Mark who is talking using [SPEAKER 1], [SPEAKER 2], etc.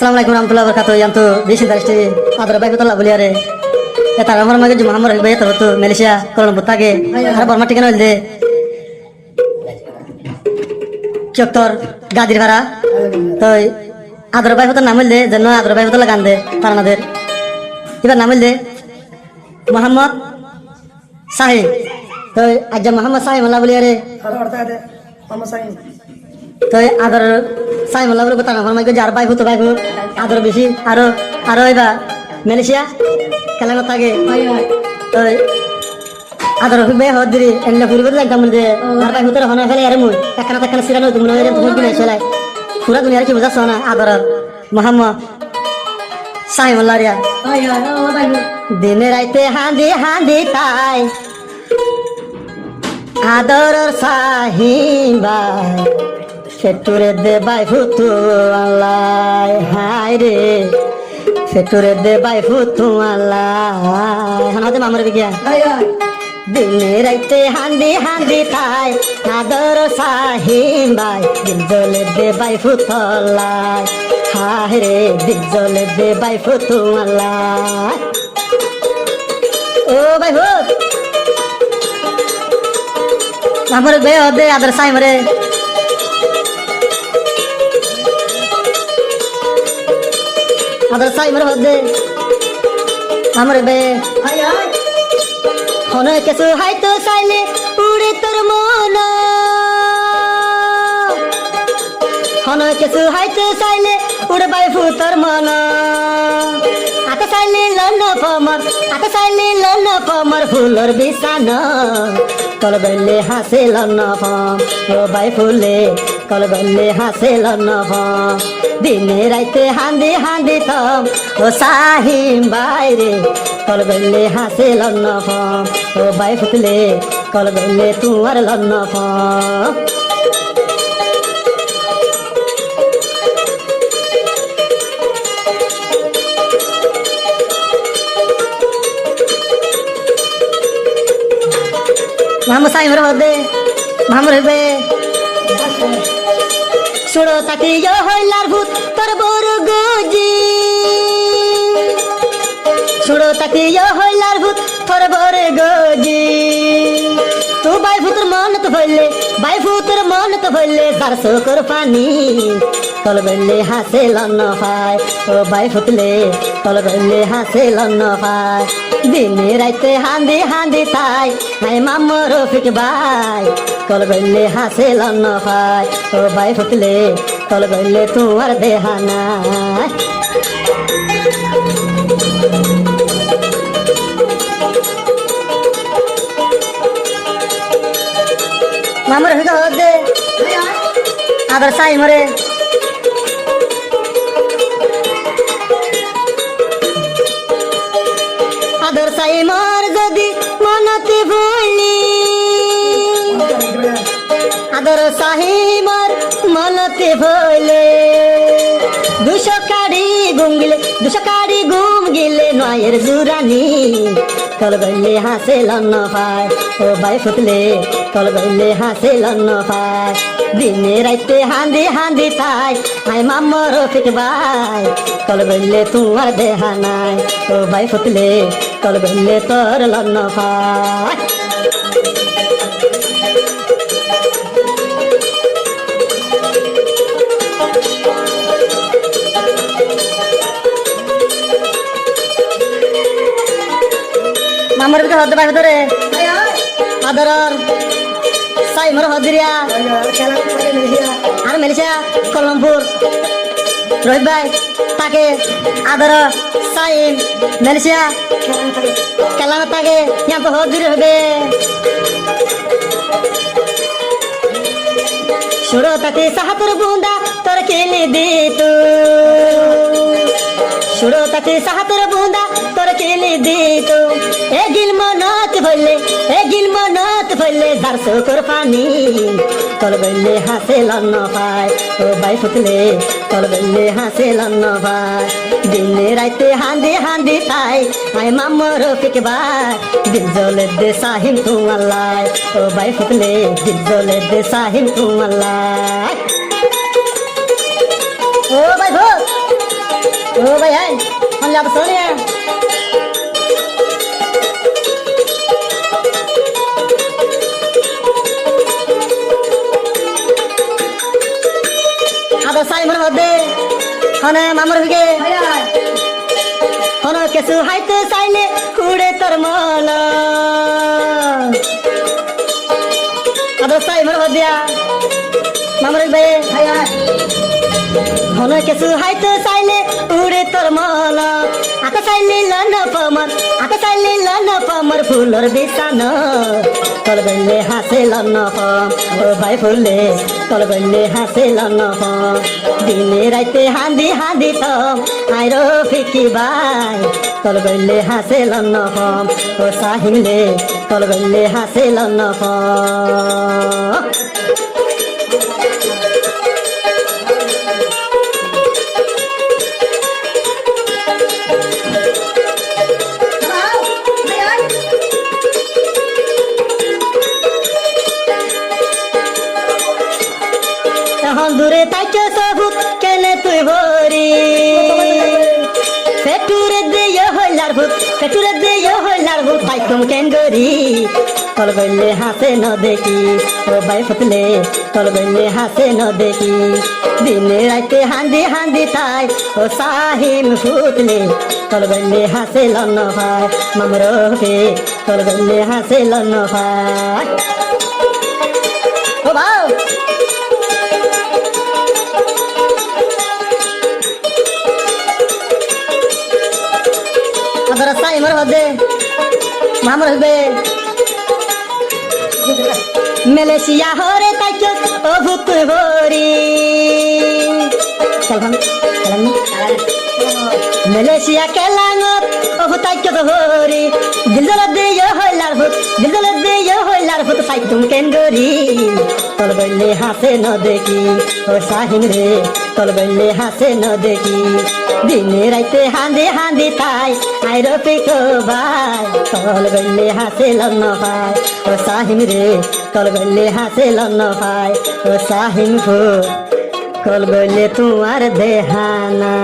[SPEAKER 1] Assalamualaikum warahmatullahi wabarakatuh. Yang tu di sini dari ada baik betul lah beliau re. Ya tahu orang magi Muhammad baik betul Malaysia Kuala Lumpur tage. Ada bermati kan oleh Doktor Gadir Hara. তো আদর ভাই হতো নাম দে যেন আদর ভাই হতো লাগান দে তারানাদের এবার নাম দে মোহাম্মদ সাহিব তো আজ মোহাম্মদ সাহিব আল্লাহ বলি আরে তো আদর সাহিব আল্লাহ বলি তারা আমার মাইকে যার ভাই হতো ভাই আদর বেশি আরো আরো এবার মালয়েশিয়া খেলানো থাকে তো আদর ভাই হদ দিরি এনে ফুরিব একদম দে আর ভাই হতো হনা ফেলে আরে মুই একখানা একখানা সিরানো তুমি নয় তুমি কি নাই চলাই পুরা দুনিয়ার কি বুঝাছ না আদর মোহাম্মদ সাহিব আল্লাহ রিয়া দিনে রাইতে হাঁদি হাঁদি তাই আদর সাহিবা ফেটুরে দে বাই ফুতু আল্লাহ হায় রে ফেটুরে দে বাই ফুতু আল্লাহ হানাতে মামরে বিগিয়া দিনে রাইতে হাঁদি হাঁদি তাই আদর সাহিবাই দিল জলে দে বাই ফুতলাই হায় রে দিল জলে দে বাই ফুতু আল্লাহ ও ভাই ভূত আমার বে দে আদর সাহিমরে আদর সাহিমরে দে আমার বে হন কিছু হাইতো চাইলে উড়ে তোর মন হন কিছু হাইতো চাইলে উড়ে বাই ফুতর মন আতে চাইলে লন পমর ফুলর বিছান কল বেলে হাসে লন পম ও বাই ফুলে কল বেলে হাসে লন পম দিনে রাইতে হাঁদি হাঁদি থম ও সাহিম বাইরে কল বেলে হাসে লন পম ও বাই ফুলে কল বেলে তোমার loan pom Mama saya merode, mama rebe. Suruh taki yo hoilar but terburu goji. Suruh taki yo hoilar but terburu goji. Tu bai puter mana tu bolle, dar syukur pani. Kal belle hasil na phai, o bai putle, kal belle hasil na phai. দিনে রাইতে হাঁদি হাঁদি তাই নাই মামর ফিক by call বললে হাসে loan ভাই ও by ফুটলে call বললে তোমার দেহানা মামর ফিক দে আদর সাই মরে আদর সাই মর যদি মনতে ভুলি আদর সাহি মর মনতে ভুলে দুশো কাড়ি গুম গিলে নয়ের জুরানি কল বললে হাসে লন ভাই ও বাই ফুটলে কল বললে হাসে লন ভাই দিনে রাইতে হাঁদি হাঁদি তাই আই মামর ফিট বাই কল বললে তোমার দেহা নাই ও বাই ফুটলে কল বললে তোর লন ভাই মামর ভিতরে হতে পারবে তোরে আদর সাই মর হদিরিয়া আর মালয়েশিয়া কলমপুর রোহিত ভাই তাকে আদর সাইম মালয়েশিয়া কেলানা তাকে यहाँ पे হদিরি হবে সুরো তাকে সাহাতর বুন্দা তোর খেলে দে তো সুরো তাকে সাহাতর বুন্দা তোর খেলে দে তো এ গিল মনত ভইলে দার শুকর পানি কল বললে হাসে লন ভাই ও বাই ফুটলে কল বললে হাসে লন ভাই দিনে রাইতে হাঁদি হাঁদি তাই আই মামর ফিক ভাই দিল জলে দে সাহিম তু আল্লাহ ও বাই ফুটলে দিল জলে দে সাহিম তু আল্লাহ ও বাই ভূত ओ भाई है हम जा तो सोनिया अब साई मन होदे हने मामर हुगे हनो केसु हाइते साइले कुड़े तर माला अब साई मन होदिया मामर बे हनो केसु हाइते साइले उड़े तर माला आका साइले लन पमर फुलर बिसान तल गइले हासे लन ओ भाई फुले तल गइले हासे लन दिने राइते हांदी हांदी त आइरो फिकी बाई तल गइले हासे लन ओ साहिमले तल गइले हासे लन दूरे ताइके सबूत केने तुई भरी फेटुरे दे यो लार भूत ताइ तुम केन गरी तल गइले हासे न देखी ओ भाई फुतले तल गइले हासे न देखी दिने राइते हांदी हांदी ताइ ओ साहिम फुतले तल गइले हासे लन भाई ममरो के तल गइले हासे लन भाई ओ भाई अगर साई मर होदे मामर होबे मलेशिया होरे ताइके ओ भूत होरी चल हम मलेशिया के लांगत ओ भूत ताइके तो होरी दिल दे यो हो लार भूत ताइ तुम केन गोरी तल गइले हासे न देखी ओ साहिम रे तल गइले हासे न देखी दिने राइते हांदी हांदी ताई आइरो पिको बाई तल गइले हासे लन भाई ओ साहिम रे तल गइले हासे लन भाई ओ साहिम को कल गइले तुम्हार देहाना